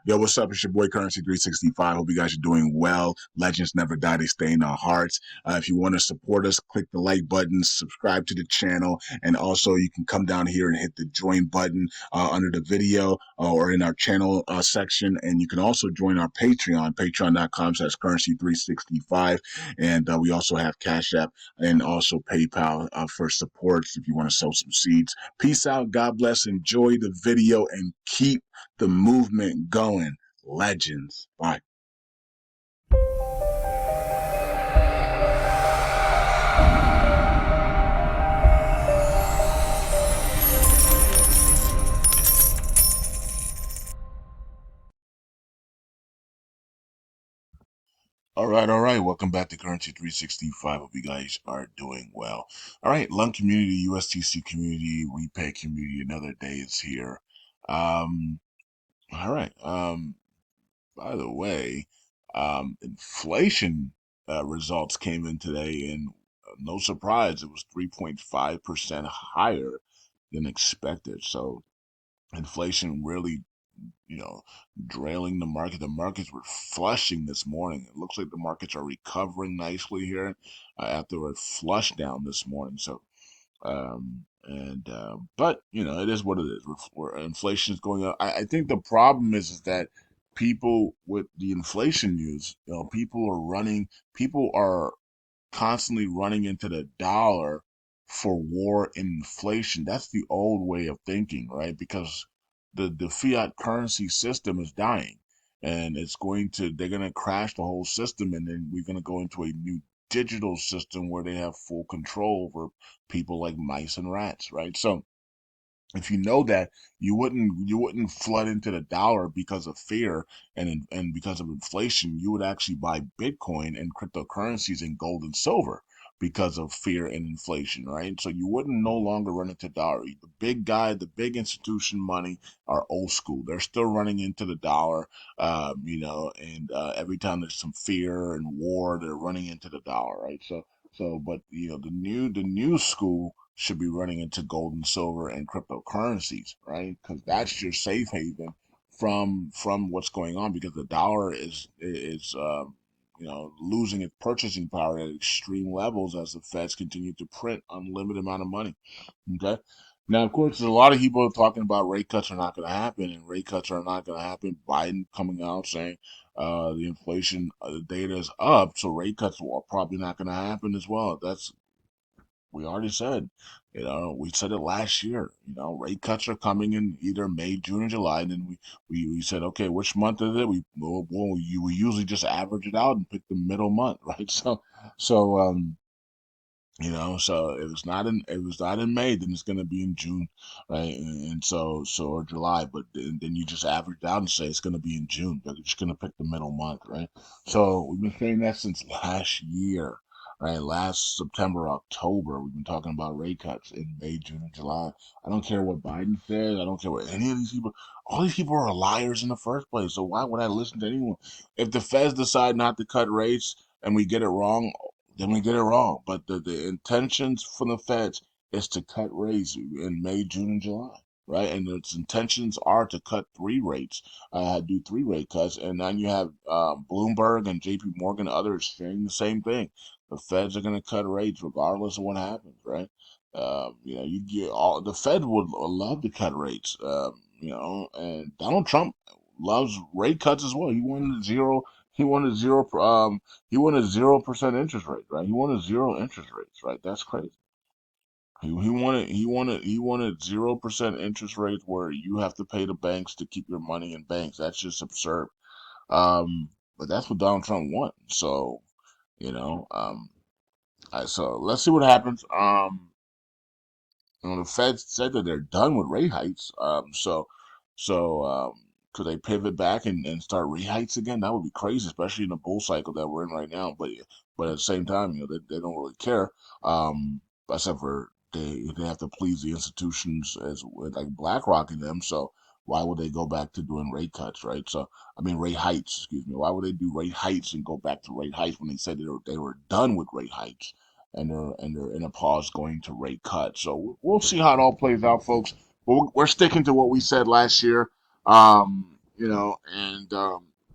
Yo, what's up? It's your boy Currency 365. Hope you guys are doing well. Legends never die, they stay in our hearts. If you want to support us, click the like button, subscribe to the channel, and also you can come down here and hit the join button under the video or in our channel section. And you can also join our Patreon, patreon.com/currency365. And we also have Cash App and also PayPal for supports if you want to sow some seeds. Peace out. God bless. Enjoy the video and keep the movement going. Legends. Bye. All right, all right. Welcome back to Currency 365. Hope you guys are doing well. All right, LUNC community, USTC community, repay community. Another day is here. All right. By the way, inflation results came in today, and no surprise, it was 3.5% higher than expected. So inflation really, you know, drailing the market. The markets were flushing this morning. It looks like the markets are recovering nicely here after a flush down this morning. So, but you know, it is what it is. Inflation is going up. I think the problem is that people with the inflation news, people are constantly running into the dollar for war and inflation. That's the old way of thinking, right? Because the fiat currency system is dying, and they're gonna crash the whole system, and then we're gonna go into a new digital system where they have full control over people like mice and rats, right? So if you know that, you wouldn't flood into the dollar because of fear and because of inflation. You would actually buy Bitcoin and cryptocurrencies and gold and silver because of fear and inflation, right? So you wouldn't no longer run into dollar. The big guy, the big institution money are old school. They're still running into the dollar, and every time there's some fear and war, they're running into the dollar, right? But the new school should be running into gold and silver and cryptocurrencies, right? Because that's your safe haven from what's going on. Because the dollar is losing its purchasing power at extreme levels as the Feds continue to print unlimited amount of money. Okay. Now, of course, there's a lot of people talking about rate cuts are not going to happen, and rate cuts are not going to happen. Biden coming out saying the inflation data is up, so rate cuts are probably not going to happen as well. We already said, we said it last year. Rate cuts are coming in either May, June, or July. And then we said, okay, which month is it? We usually just average it out and pick the middle month, right? So if it's not in May, then it's gonna be in June, right? And or July, but then you just average it out and say it's gonna be in June. But you're just gonna pick the middle month, right? So we've been saying that since last year, right? Last September, October, we've been talking about rate cuts in May, June, and July. I don't care what Biden says. I don't care what any of these people. All these people are liars in the first place. So why would I listen to anyone? If the Feds decide not to cut rates and we get it wrong, then we get it wrong. But the intentions from the Feds is to cut rates in May, June, and July, right? And its intentions are to cut do three rate cuts. And then you have Bloomberg and J.P. Morgan and others saying the same thing. The Feds are going to cut rates regardless of what happens, right? You get the Fed would love to cut rates, and Donald Trump loves rate cuts as well. He wanted zero. He wanted 0% interest rate, right? He wanted zero interest rates, right? That's crazy. He wanted 0% interest rates where you have to pay the banks to keep your money in banks. That's just absurd. But that's what Donald Trump wants. So you know, so let's see what happens. The Fed said that they're done with rate hikes. Could they pivot back and start rate hikes again? That would be crazy, especially in the bull cycle that we're in right now. But at the same time, they don't really care. Except for they have to please the institutions as like BlackRock and them. So why would they go back to doing rate cuts, right? So I mean rate hikes, excuse me. Why would they do rate hikes and go back to rate hikes when they said they were done with rate hikes? And they're in a pause going to rate cut. So we'll see how it all plays out, folks. But we're sticking to what we said last year. And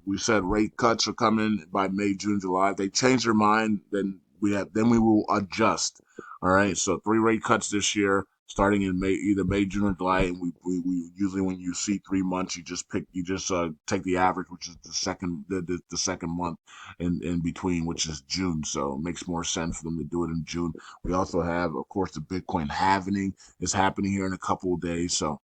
we said rate cuts are coming by May, June, July. If they change their mind, then we will adjust. All right, so three rate cuts this year, starting in May, either May, June, or July. And we usually, when you see 3 months, you just take the average, which is the second month in between, which is June. So it makes more sense for them to do it in June. We also have, of course, the Bitcoin halving is happening here in a couple of days. So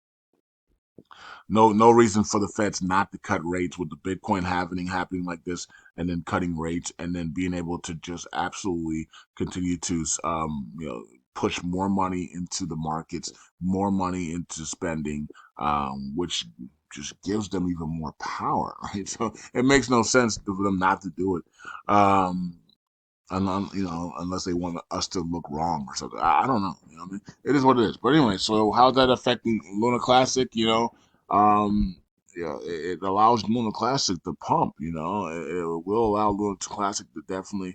no reason for the Feds not to cut rates with the Bitcoin happening like this, and then cutting rates, and then being able to just absolutely continue to push more money into the markets, more money into spending, which just gives them even more power, right? So it makes no sense for them not to do it. Unless they want us to look wrong or something. I don't know. You know what I mean? It is what it is. But anyway, so how's that affecting Luna Classic? Um, it allows Luna Classic to pump. It will allow Luna Classic to definitely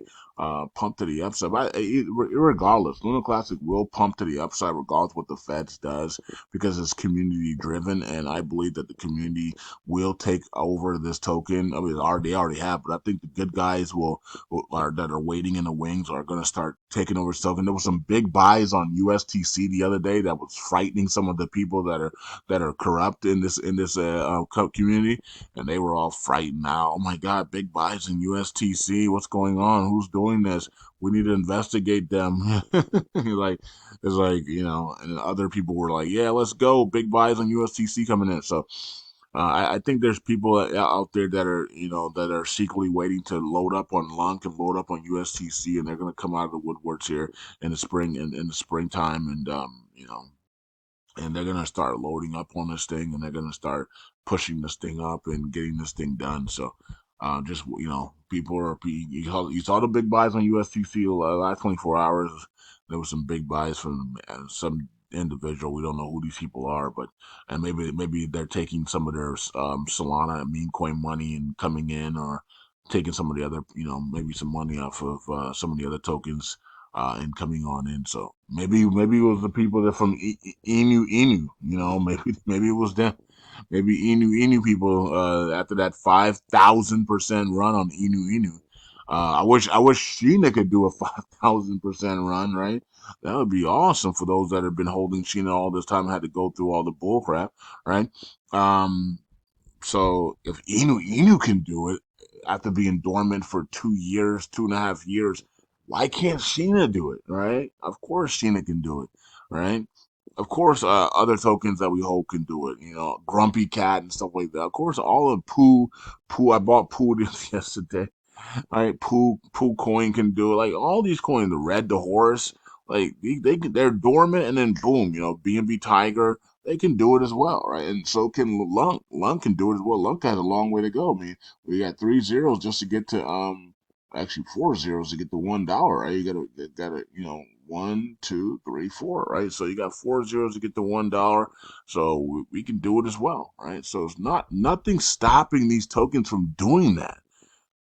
pump to the upside. But regardless, Luna Classic will pump to the upside regardless what the Feds does, because it's community driven, and I believe that the community will take over this token. I mean, they already have, but I think the good guys that are waiting in the wings are going to start taking over stuff. And there was some big buys on USTC the other day that was frightening some of the people that are corrupt in this community, and they were all frightened now. Oh my God, big buys in USTC. What's going on? Who's doing this? We need to investigate them. like and other people were like, yeah, let's go. Big buys on USTC coming in. So I think there's people out there that are secretly waiting to load up on LUNC and load up on USTC, and they're going to come out of the woodworks here in the springtime, and they're gonna start loading up on this thing, and they're gonna start pushing this thing up and getting this thing done. So, just people you saw the big buys on USTC last 24 hours. There was some big buys from some individual. We don't know who these people are, but and maybe they're taking some of their Solana and meme coin money and coming in, or taking some of the other maybe some money off of some of the other tokens and coming on in. So maybe it was the people that from Inu. Maybe it was them. Maybe Inu people after that 5,000% run on Inu. I wish Sheena could do a 5,000% run, right? That would be awesome for those that have been holding Sheena all this time and had to go through all the bull crap, right? Um, so if Inu can do it after being dormant for 2 years, 2.5 years, why can't Sheena do it? Right? Of course Sheena can do it. Right? Of course, other tokens that we hold can do it. Grumpy Cat and stuff like that. Of course, all of Pooh. I bought Pooh yesterday. Right? Pooh coin can do it. Like all these coins, the horse, like they're dormant, and then boom, BNB Tiger, they can do it as well, right? And so can Lunk. Lunk can do it as well. Lunk has a long way to go. I mean, we got 3 zeros just to get to actually 4 zeros to get to $1, right? You gotta 1, 2, 3, 4, right? So you got 4 zeros to get to $1. So we can do it as well, right? So it's nothing stopping these tokens from doing that.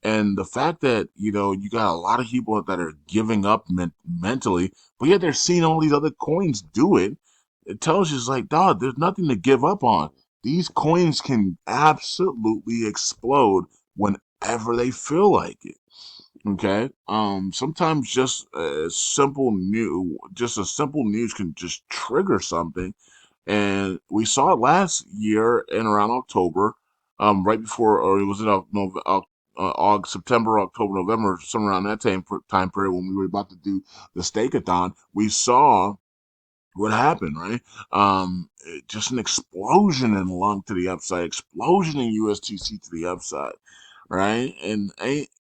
And the fact that, you got a lot of people that are giving up mentally, but yet they're seeing all these other coins do it, it tells you it's like, dog, there's nothing to give up on. These coins can absolutely explode whenever they feel like it. Okay. Sometimes just a simple news can just trigger something, and we saw it last year in around October, right before, or it was in August, September, October, November, somewhere around that time period when we were about to do the Stakeathon. We saw what happened, right? Just an explosion in LUNC to the upside, explosion in USTC to the upside, right? And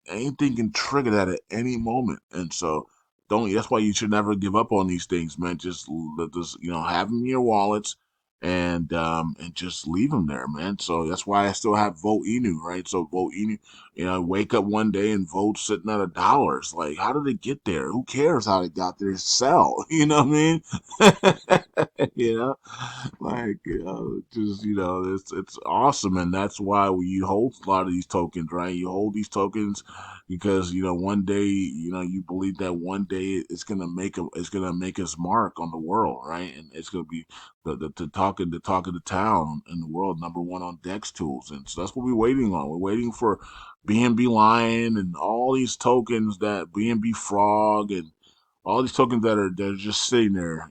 anything can trigger that at any moment, and so don't. That's why you should never give up on these things, man. Just have them in your wallets, and just leave them there, man. So that's why I still have Vote Inu, right? So Vote Inu, Wake up one day and vote sitting at $1. It's like, how did it get there? Who cares how they got there? Sell. You know what I mean? Just it's awesome, and that's why you hold a lot of these tokens, right? You hold these tokens because one day you believe that one day it's gonna make its mark on the world, right? And it's gonna be the talk of the town in the world, number one on Dex tools, and so that's what we're waiting on. We're waiting for BNB Lion and all these tokens, that BNB Frog and all these tokens that are just sitting there,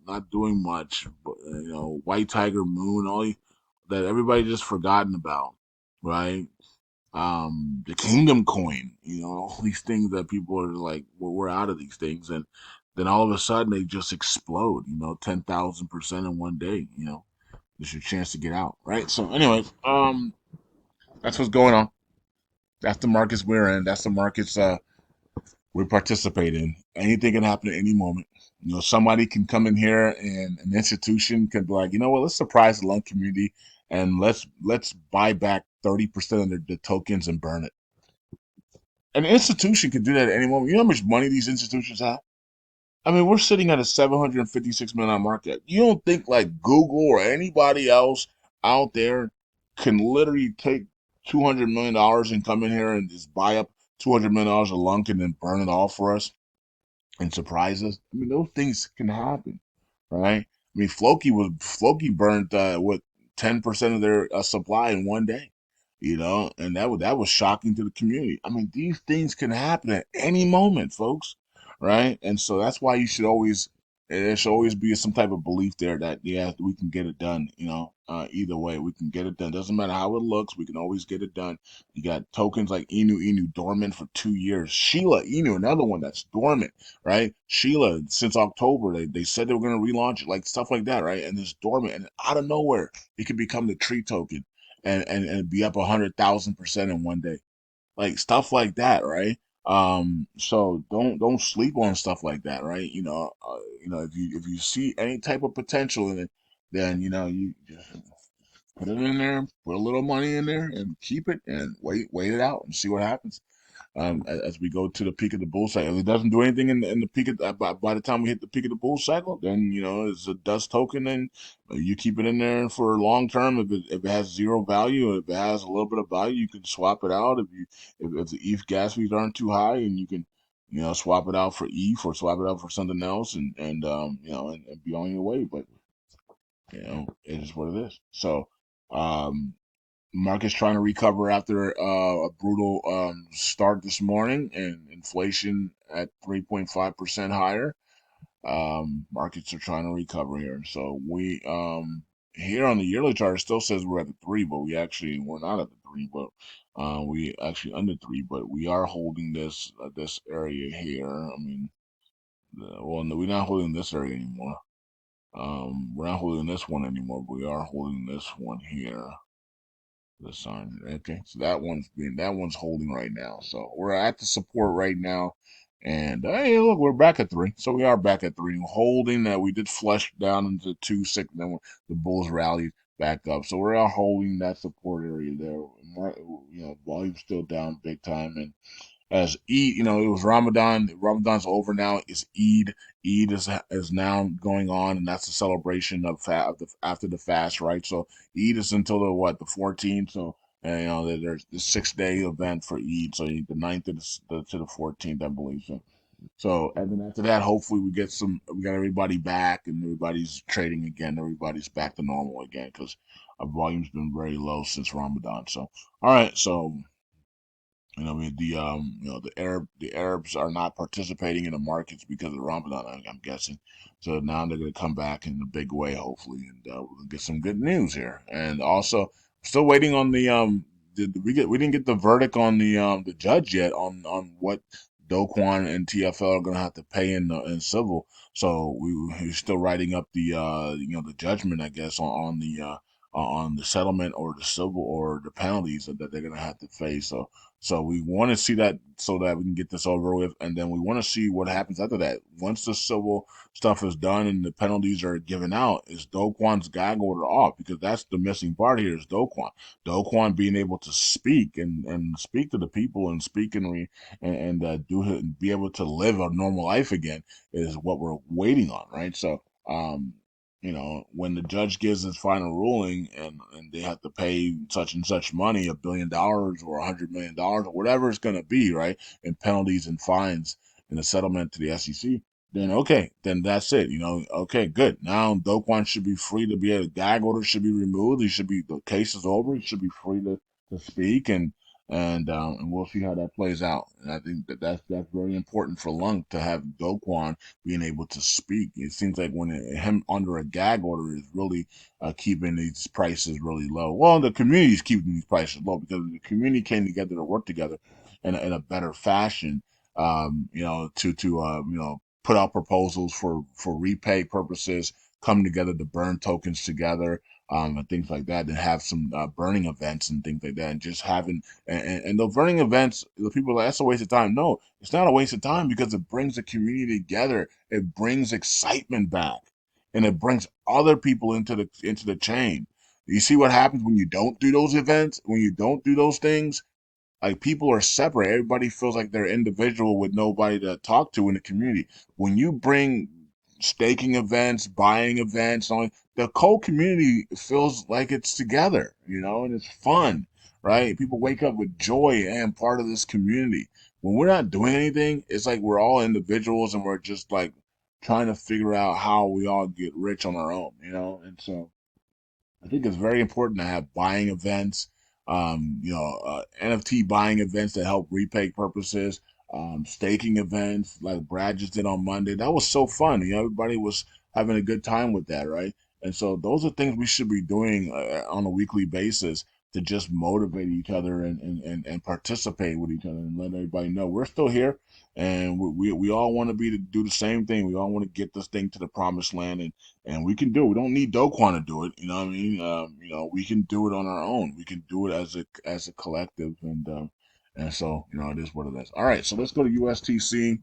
not doing much. But, White Tiger Moon, that everybody just forgotten about, right? The Kingdom Coin, all these things that people are like, well, we're out of these things, and then all of a sudden they just explode, 10,000% in one day. There's your chance to get out, right? So, anyway, that's what's going on. That's the markets we're in. That's the markets we participate in. Anything can happen at any moment. Somebody can come in here and an institution can be like, let's surprise the LUNC community and let's buy back 30% of the tokens and burn it. An institution can do that at any moment. You know how much money these institutions have? I mean, we're sitting at a $756 million market. You don't think like Google or anybody else out there can literally take $200 million and come in here and just buy up $200 million of LUNC and then burn it all for us and surprise us? I mean, those things can happen, right? I mean, Floki burned what 10% of their supply in one day, and that was shocking to the community. I mean, these things can happen at any moment, folks, right? And so that's why there should always be some type of belief there that yeah, we can get it done. Either way, we can get it done. Doesn't matter how it looks, we can always get it done. You got tokens like Inu dormant for 2 years. Sheila Inu, another one that's dormant, right? Sheila, since October, they said they were going to relaunch it, like stuff like that, right? And it's dormant, and out of nowhere, it could become the tree token and be up 100,000% in one day, like stuff like that, right? So don't sleep on stuff like that, right? If you see any type of potential in it, then you just put it in there, put a little money in there, and keep it, and wait it out, and see what happens. As we go to the peak of the bull cycle. If it doesn't do anything in the peak of by the time we hit the peak of the bull cycle, then it's a dust token, and you keep it in there for long term. If it has zero value, if it has a little bit of value, you can swap it out. If the ETH gas fees aren't too high, and you can swap it out for ETH or swap it out for something else, and be on your way. But it is what it is. So. Market's trying to recover after a brutal start this morning, and inflation at 3.5% higher. Markets are trying to recover here. So we here on the yearly chart it still says we're at the three, but we're not at the three, but we actually under three, but we are holding this area here. I mean, well, no, we're not holding this area anymore. We're not holding this one anymore, but we are holding this one here. The sign. Okay, so that one's holding right now. So we're at the support right now, and hey, look, we're back at three. So we are back at three, holding that. We did flush down into 2 6, then the bulls rallied back up. So we're out holding that support area there. Volume's still down big time, and as Eid, it was Ramadan. Ramadan's over now. It's Eid. Eid is now going on, and that's a celebration of after the fast, right? So Eid is until the 14th. So there's the 6 day event for Eid. So the 9th to the 14th, I believe. So and then after that, hopefully we got everybody back and everybody's trading again. Everybody's back to normal again because our volume's been very low since Ramadan. So all right, so the Arabs are not participating in the markets because of Ramadan. I'm guessing. So now they're going to come back in a big way, hopefully, and we'll get some good news here. And also, still waiting on we didn't get the verdict on the judge yet on what Doan and TFL are going to have to pay in civil. So we're still writing up the judgment, I guess, on on the settlement or the civil or the penalties that they're going to have to face. So we want to see that so that we can get this over with, and then we want to see what happens after that. Once the civil stuff is done and the penalties are given out, is Do Kwon's gag order off? Because that's the missing part here is Do Kwon. Do Kwon being able to speak and speak to the people and speak and be able to live a normal life again is what we're waiting on, right? So, when the judge gives his final ruling and they have to pay such and such money, $1 billion or $100 million or whatever it's going to be, right, in penalties and fines in a settlement to the SEC, then okay, then that's it. Okay, good. Now Do Kwon should be free to be a gag order should be removed. The case is over. He should be free to speak and we'll see how that plays out. And I think that's very important for Lunk to have Do Kwon being able to speak. It seems like when him under a gag order is really keeping these prices really low. Well, the community is keeping these prices low because the community came together to work together in a better fashion. To put out proposals for repay purposes, come together to burn tokens together. And things like that, and have some burning events and things like that, and just having and the burning events, the people are like, that's a waste of time. No, it's not a waste of time because it brings the community together. It brings excitement back, and it brings other people into the chain. You see what happens when you don't do those events, when you don't do those things. Like people are separate. Everybody feels like they're individual with nobody to talk to in the community. When you bring staking events, buying events, the whole community feels like it's together, and it's fun, right? People wake up with joy and part of this community. When we're not doing anything, it's like we're all individuals and we're just like trying to figure out how we all get rich on our own. And so I think it's very important to have buying events, NFT buying events that help repay purposes, staking events like Brad just did on Monday. That was so fun. Everybody was having a good time with that, right? And so those are things we should be doing on a weekly basis to just motivate each other and participate with each other and let everybody know we're still here and we all want to do the same thing. We all want to get this thing to the promised land and we can do it. We don't need Do Kwon to do it. You know what I mean? We can do it on our own. We can do it as a collective, and so it is what it is. All right, so let's go to USTC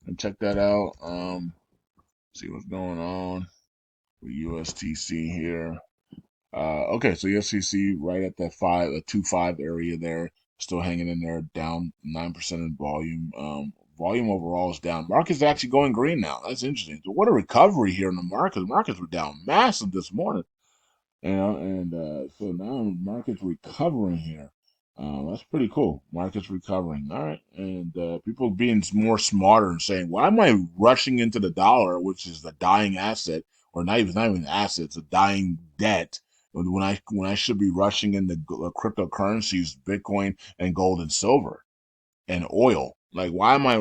and check that out. See what's going on with USTC here. Okay, so USTC right at that 2.5 area there, still hanging in there, down 9% in volume. Volume overall is down. Market's actually going green now. That's interesting. So what a recovery here in the market. The markets were down massive this morning, and so now the market's recovering here. That's pretty cool. Market's recovering. All right, and people being more smarter and saying, "Why am I rushing into the dollar, which is the dying asset, or not even an asset, it's a dying debt, when I should be rushing into cryptocurrencies, Bitcoin and gold and silver?" And oil. Like, why am I?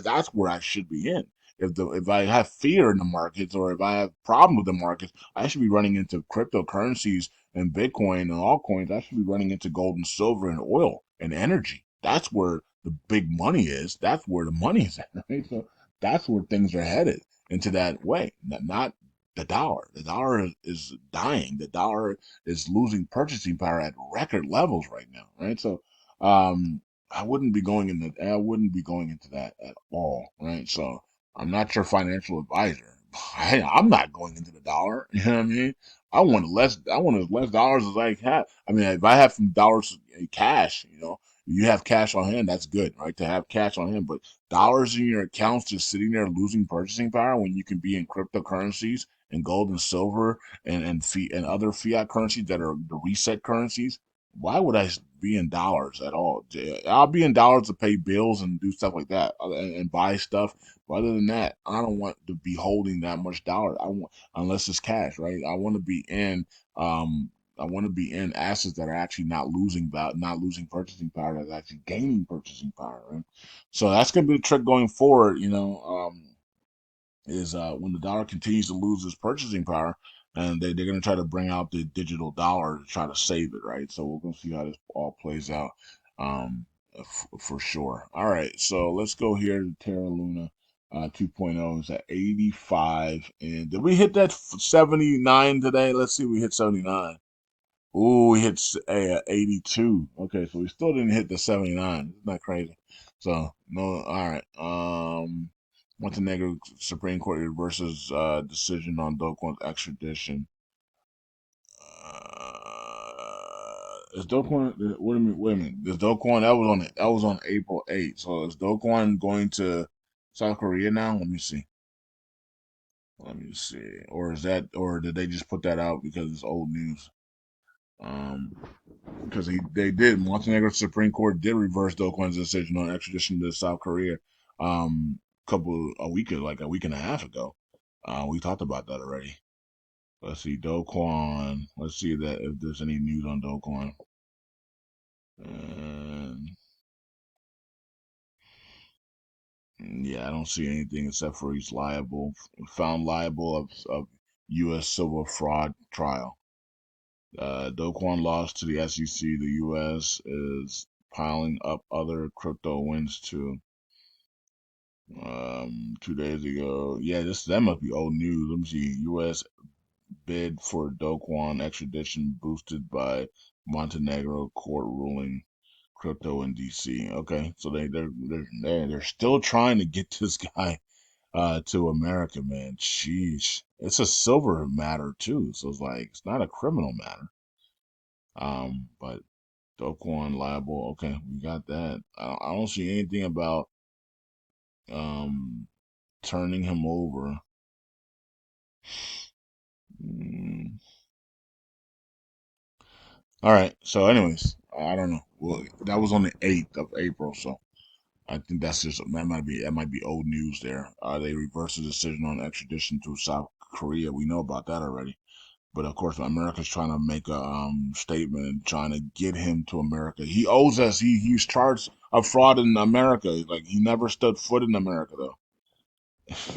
That's where I should be in. If I have fear in the markets or if I have problem with the markets, I should be running into cryptocurrencies and Bitcoin and altcoins. I should be running into gold and silver and oil and energy. That's where the big money is. That's where the money is at, right? So that's where things are headed into that way. Not the dollar. The dollar is dying. The dollar is losing purchasing power at record levels right now, right? So, I wouldn't be going into that at all, right? So I'm not your financial advisor. I'm not going into the dollar. You know what I mean? I want as less dollars as I have. I mean, if I have some dollars in cash, you have cash on hand, that's good, right? To have cash on hand, but dollars in your accounts just sitting there losing purchasing power when you can be in cryptocurrencies and gold and silver and other fiat currencies that are the reset currencies. Why would I be in dollars at all? I'll be in dollars to pay bills and do stuff like that and buy stuff. But other than that, I don't want to be holding that much dollar. I want unless it's cash, right? I want to be in assets that are actually not losing purchasing power, that's actually gaining purchasing power, right? So that's gonna be the trick going forward. Is when the dollar continues to lose its purchasing power, and they're going to try to bring out the digital dollar to try to save it, right? So we're going to see how this all plays out for sure. All right, so let's go here to Terra Luna 2.0 is at 85. And did we hit that 79 today? Let's see, we hit 79. Ooh, he hits a 82. Okay, so he still didn't hit the 79. Isn't that crazy? So no, all right. Montenegro Supreme Court reverses decision on Doquan's extradition. Is Doquan? What do you mean? Wait a minute. Is Doquan? That was on April 8th. So is Doquan going to South Korea now? Let me see. Let me see. Or is that? Or did they just put that out because it's old news? Um, because they did. Montenegro Supreme Court did reverse Do Kwon's decision on extradition to South Korea. Like a week and a half ago. We talked about that already. Let's see, Do Kwon. Let's see that if there's any news on Do Kwon. And yeah, I don't see anything except for he's found liable of U.S. civil fraud trial. Do Kwon lost to the SEC. The U.S. is piling up other crypto wins too. 2 days ago. Yeah, that must be old news. Let me see. U.S. bid for Do Kwon extradition boosted by Montenegro court ruling crypto in D.C. Okay, so they're still trying to get this guy to America, man. Sheesh, it's a silver matter too, so it's like it's not a criminal matter. But Do Kwon liable. Okay, we got that. I don't see anything about um turning him over. Mm, all right. So, anyways, I don't know. Well, that was on the 8th of April, so I think that might be old news there. They reversed the decision on extradition to South Korea. We know about that already. But of course, America's trying to make a statement and trying to get him to America. He owes us. He's charged of fraud in America. Like he never stood foot in America though.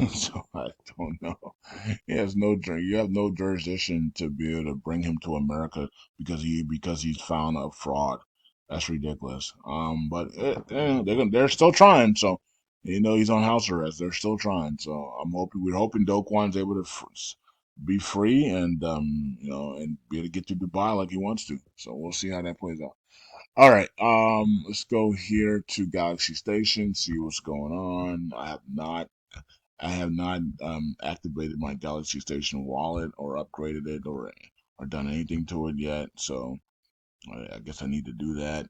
So I don't know. He has no you have no jurisdiction to be able to bring him to America because he's found a fraud. That's ridiculous. But they're still trying. So he's on house arrest. They're still trying. So we're hoping Do Kwan's able to be free and and be able to get to Dubai like he wants to. So we'll see how that plays out. All right, let's go here to Galaxy Station, see what's going on. I have not activated my Galaxy Station wallet or upgraded it or done anything to it yet. So I guess I need to do that.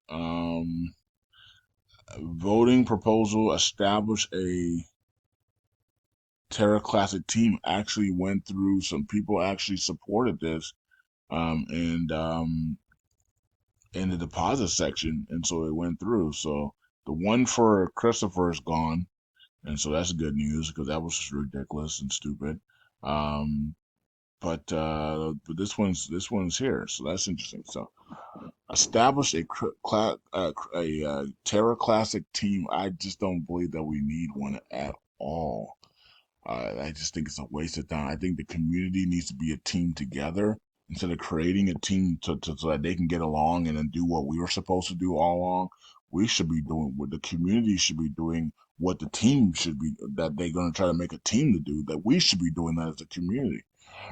Voting proposal establish a Terra Classic team actually went through. Some people actually supported this and in the deposit section, and so it went through. So the one for Christopher is gone, and so that's good news because that was just ridiculous and stupid. Um, but this one's here, so that's interesting. So establish a Terra Classic team. I just don't believe that we need one at all. I just think it's a waste of time. I think the community needs to be a team together instead of creating a team so that they can get along and then do what we were supposed to do all along. We should be doing what the community should be doing, what the team should be, that they're going to try to make a team to do, that we should be doing that as a community,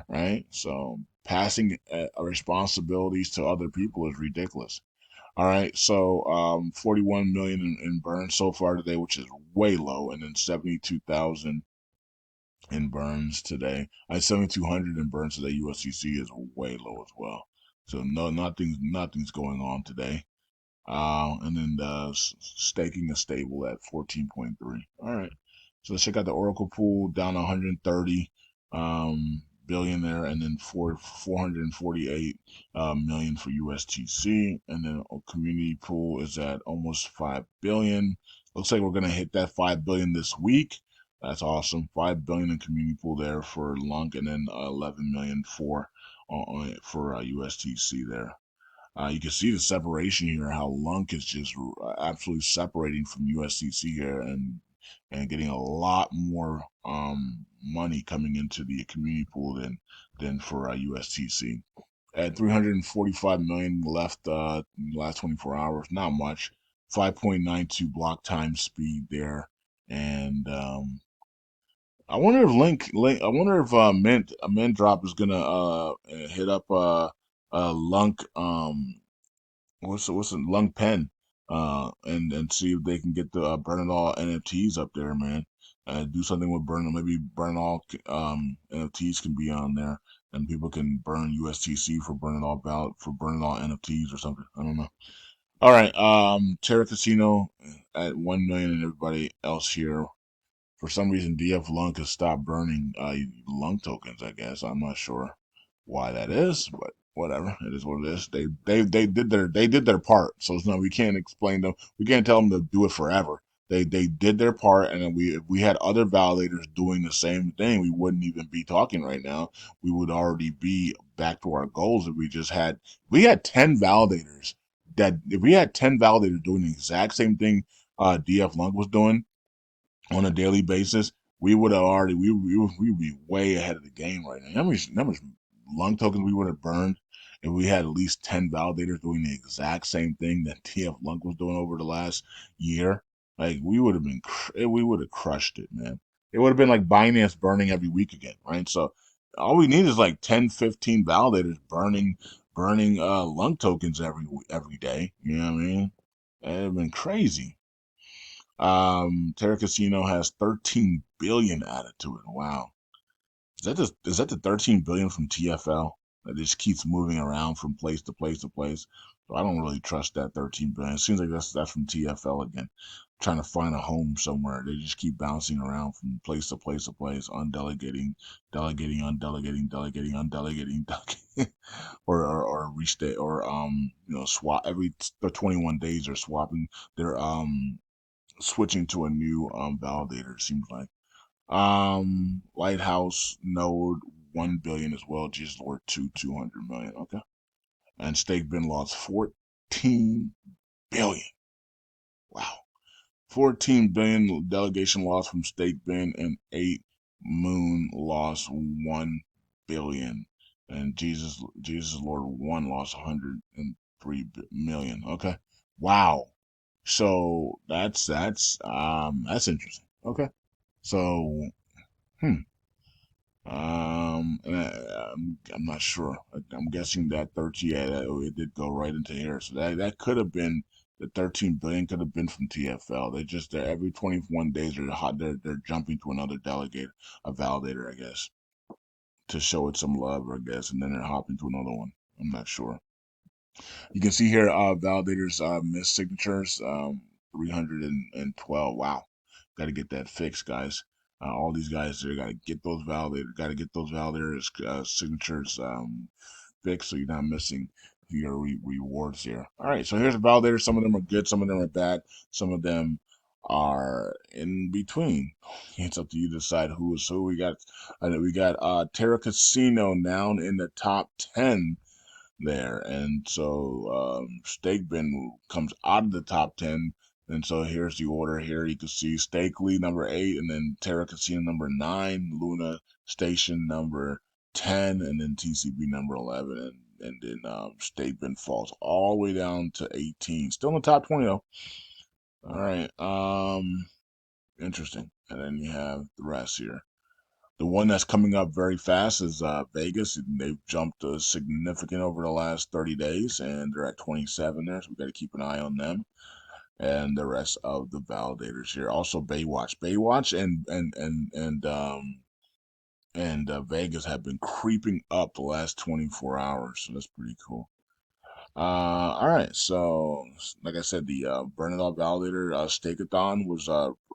right? So passing responsibilities to other people is ridiculous. All right, so 41 million in burns so far today, which is way low, and then 72,000 in burns today. I 7,200 in burns today. USCC is way low as well. So no, nothing's going on today. And then staking is stable at 14.3. All right. So let's check out the Oracle pool down 130 billion there, and then 448 million for USTC, and then community pool is at almost 5 billion. Looks like we're gonna hit that 5 billion this week. That's awesome. 5 billion in community pool there for LUNC, and then 11 million for USTC there. You can see the separation here, how LUNC is just absolutely separating from USCC here and getting a lot more money coming into the community pool than for USTC. At 345 million left in the last 24 hours, not much. 5.92 block time speed there, and I wonder if I wonder if Mint drop is gonna hit up Lunk what's the Lung Pen, and see if they can get the Burn It All NFTs up there, man. Do something with maybe Burn It All NFTs can be on there, and people can burn USTC for Burn It All for Burn It All NFTs or something. I don't know. All right, Terra Casino at 1 million, and everybody else here. For some reason, DF Lunk has stopped burning Lunk tokens. I guess I'm not sure why that is, but whatever. It is what it is. They did their part. So it's not we can't explain them. We can't tell them to do it forever. They did their part, and then if we had other validators doing the same thing, we wouldn't even be talking right now. We would already be back to our goals if we had 10 validators. That if we had 10 validators doing the exact same thing DF Lunk was doing on a daily basis, we would have already we would be way ahead of the game right now. How much lung tokens we would have burned if we had at least 10 validators doing the exact same thing that TF Lunk was doing over the last year? Like we would have crushed it, man. It would have been like Binance burning every week again, right? So all we need is like 10, 15 validators burning lung tokens every day. You know what I mean? It'd have been crazy. Terra Casino has 13 billion added to it. Wow. Is that the 13 billion from TFL that just keeps moving around from place to place to place? So I don't really trust that 13 billion. It seems like that's from TFL again, trying to find a home somewhere. They just keep bouncing around from place to place to place, undelegating, delegating, undelegating, delegating, undelegating, delegating, or restate or swap every 21 days. They're swapping. They're switching to a new validator. It seems like Lighthouse node 1 billion as well. Jesus Lord 200 million. Okay, and stake bin lost 14 billion. Wow, 14 billion delegation loss from stake bin, and 8 Moon lost 1 billion, and Jesus Lord 1 lost 103 million. Okay, wow. So that's interesting. Okay. So, hmm. I'm not sure. I'm guessing that 13, yeah, it did go right into here. So that could have been the 13 billion could have been from TFL. They're every 21 days they're jumping to another delegate, a validator, I guess, to show it some love, I guess, and then they're hopping to another one. I'm not sure. You can see here, validators missed signatures, 312. Wow, got to get that fixed, guys. All these guys, they got to get those validators signatures fixed, so you're not missing your rewards here. All right, so here's the validators. Some of them are good, some of them are bad, some of them are in between. It's up to you to decide who is who. We got Terra Casino now in the top 10 there. And so Steak Bin comes out of the top 10. And so here's the order here. You can see Stakely number 8, and then Terra Casino number 9, Luna Station number 10, and then TCB number 11. And then Steak Bin falls all the way down to 18. Still in the top 20, though. All right. Interesting. And then you have the rest here. The one that's coming up very fast is Vegas. They've jumped significant over the last 30 days, and they're at 27 there, so we got to keep an eye on them. And the rest of the validators here. Also Baywatch and Vegas have been creeping up the last 24 hours, so that's pretty cool. All right. So, like I said, the Burn It All Validator Stakeathon was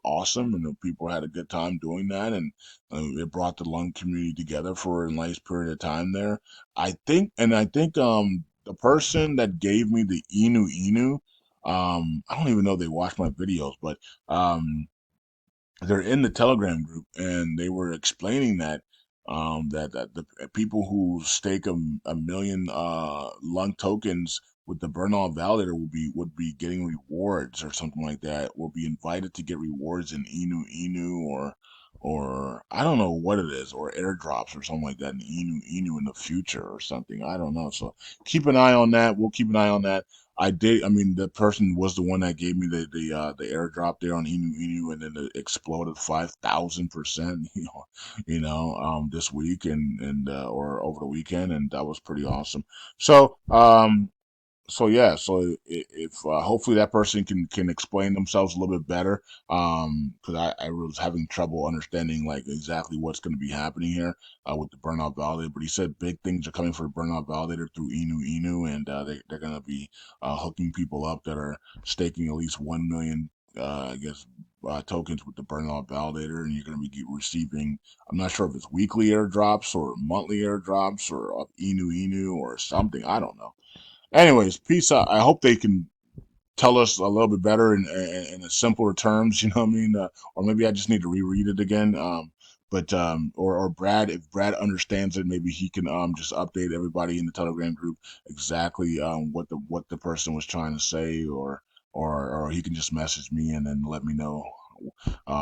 awesome, and the people had a good time doing that, and it brought the lung community together for a nice period of time there. I think the person that gave me the Inu, I don't even know they watched my videos, but they're in the Telegram group, and they were explaining that the people who stake a million lung tokens with the burn all validator would be getting rewards or something like that. Will be invited to get rewards in Inu or or I don't know what it is, or airdrops or something like that in Inu in the future or something. I don't know. So keep an eye on that. We'll keep an eye on that. I did. I mean, the person was the one that gave me the airdrop there on Inu, and then it exploded 5,000%. This week and or over the weekend, and that was pretty awesome. So yeah, so if hopefully that person can explain themselves a little bit better, because I was having trouble understanding like exactly what's going to be happening here with the burnout validator. But he said big things are coming for the burnout validator through Inu, and they're going to be hooking people up that are staking at least 1 million, I guess. Tokens with the burnout validator, and you're going to be receiving. I'm not sure if it's weekly airdrops or monthly airdrops or Inu or something. I don't know. Anyways, peace out. I hope they can tell us a little bit better in a simpler terms. You know what I mean? Or maybe I just need to reread it again. Or Brad, if Brad understands it, maybe he can just update everybody in the Telegram group exactly what the person was trying to say, or he can just message me and then let me know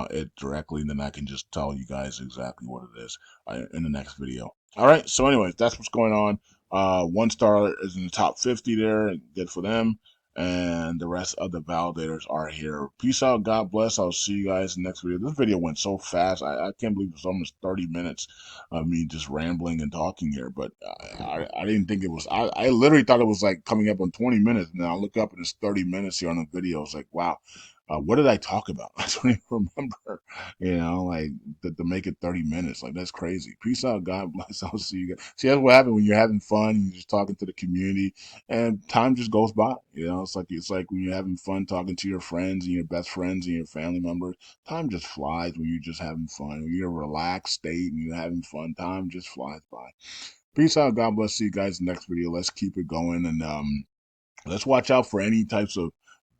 it directly, and then I can just tell you guys exactly what it is in the next video. All right. So, anyways, that's what's going on. One star is in the top 50 there, good for them. And the rest of the validators are here. Peace out. God bless. I'll see you guys in the next video. This video went so fast. I can't believe it's almost 30 minutes of me just rambling and talking here. But I didn't think it was. I literally thought it was like coming up on 20 minutes. And then I look up and it's 30 minutes here on the video. It's like, wow. What did I talk about? I don't even remember, like to make it 30 minutes. Like, that's crazy. Peace out. God bless. I'll see you guys. See, that's what happens when you're having fun, you're just talking to the community, and time just goes by. It's like when you're having fun talking to your friends and your best friends and your family members. Time just flies when you're just having fun. When you're in a relaxed state and you're having fun, time just flies by. Peace out. God bless. See you guys in the next video. Let's keep it going, and let's watch out for any types of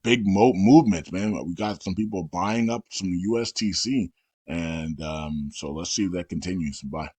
big movements, man. We got some people buying up some USTC, and so let's see if that continues. Bye.